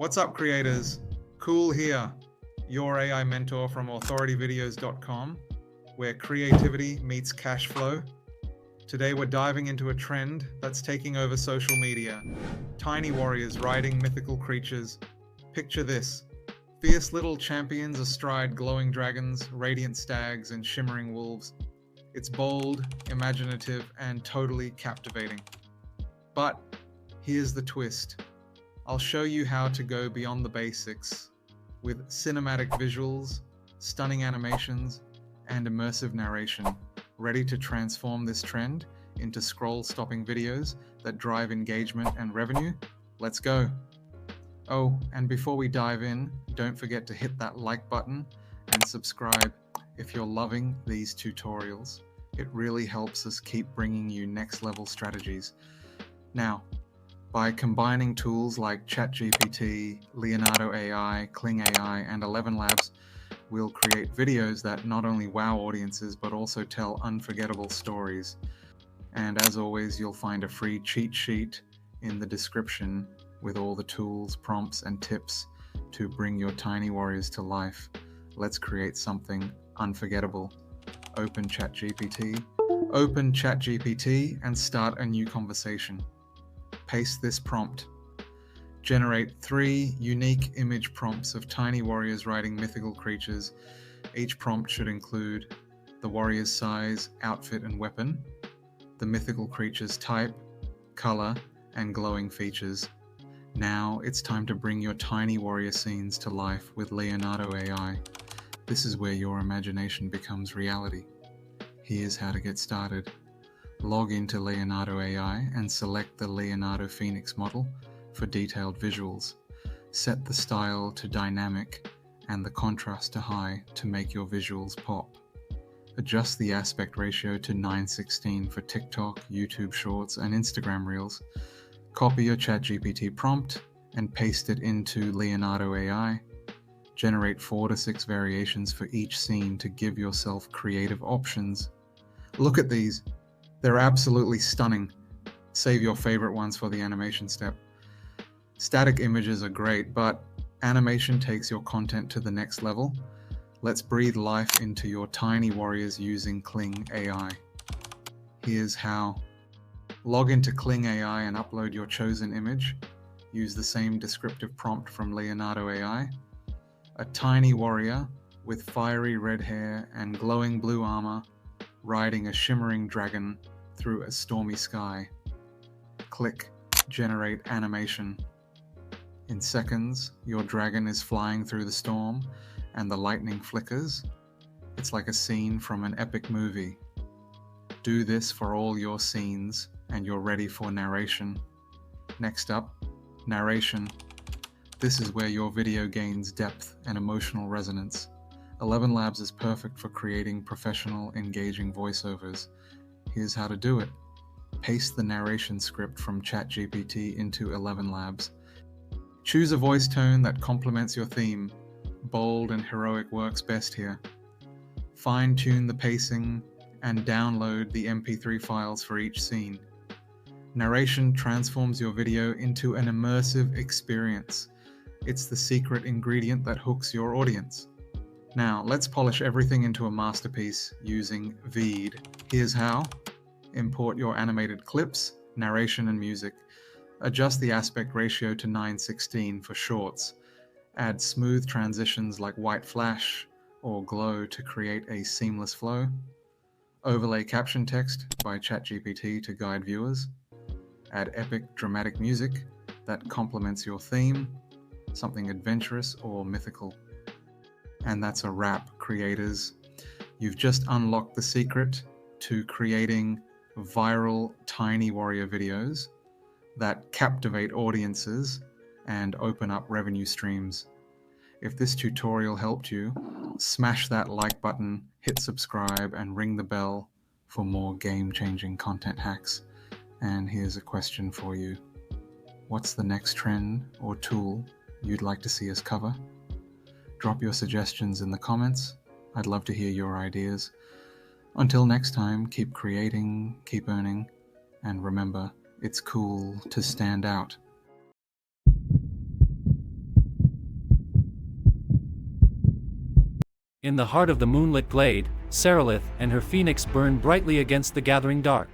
What's up, creators? Cool here, your AI mentor from authorityvideos.com, where creativity meets cash flow. Today, we're diving into a trend that's taking over social media: tiny warriors riding mythical creatures. Picture this: fierce little champions astride glowing dragons, radiant stags, and shimmering wolves. It's bold, imaginative, and totally captivating. But here's the twist. I'll show you how to go beyond the basics with cinematic visuals, stunning animations, and immersive narration, ready to transform this trend into scroll-stopping videos that drive engagement and revenue. Let's go. Oh, and before we dive in, don't forget to hit that like button and subscribe if you're loving these tutorials. It really helps us keep bringing you next-level strategies. Now, by combining tools like ChatGPT, Leonardo AI, Kling AI, and ElevenLabs, we'll create videos that not only wow audiences but also tell unforgettable stories. And as always, you'll find a free cheat sheet in the description with all the tools, prompts, and tips to bring your tiny warriors to life. Let's create something unforgettable. Open ChatGPT and start a new conversation. Paste this prompt. Generate 3 unique image prompts of tiny warriors riding mythical creatures. Each prompt should include the warrior's size, outfit, and weapon, the mythical creature's type, color, and glowing features. Now it's time to bring your tiny warrior scenes to life with Leonardo AI. This is where your imagination becomes reality. Here's how to get started. Log into Leonardo AI and select the Leonardo Phoenix model for detailed visuals. Set the style to dynamic and the contrast to high to make your visuals pop. Adjust the aspect ratio to 9:16 for TikTok, YouTube Shorts, and Instagram Reels. Copy your ChatGPT prompt and paste it into Leonardo AI. Generate 4 to 6 variations for each scene to give yourself creative options. Look at these. They're absolutely stunning. Save your favorite ones for the animation step. Static images are great, but animation takes your content to the next level. Let's breathe life into your tiny warriors using Kling AI. Here's how. Log into Kling AI and upload your chosen image. Use the same descriptive prompt from Leonardo AI. A tiny warrior with fiery red hair and glowing blue armor, riding a shimmering dragon through a stormy sky. Click Generate Animation. In seconds, your dragon is flying through the storm and the lightning flickers. It's like a scene from an epic movie. Do this for all your scenes and you're ready for narration. Next up, narration. This is where your video gains depth and emotional resonance. ElevenLabs is perfect for creating professional, engaging voiceovers. Here's how to do it. Paste the narration script from ChatGPT into ElevenLabs. Choose a voice tone that complements your theme. Bold and heroic works best here. Fine-tune the pacing and download the MP3 files for each scene. Narration transforms your video into an immersive experience. It's the secret ingredient that hooks your audience. Now, let's polish everything into a masterpiece using Veed. Here's how. Import your animated clips, narration, and music. Adjust the aspect ratio to 9:16 for shorts. Add smooth transitions like white flash or glow to create a seamless flow. Overlay caption text by ChatGPT to guide viewers. Add epic, dramatic music that complements your theme, something adventurous or mythical. And that's a wrap, creators. You've just unlocked the secret to creating viral tiny warrior videos that captivate audiences and open up revenue streams. If this tutorial helped you, smash that like button, hit subscribe, and ring the bell for more game-changing content hacks. And here's a question for you. What's the next trend or tool you'd like to see us cover? Drop your suggestions in the comments. I'd love to hear your ideas. Until next time, keep creating, keep earning, and remember, it's cool to stand out. In the heart of the moonlit glade, Serelith and her phoenix burn brightly against the gathering dark.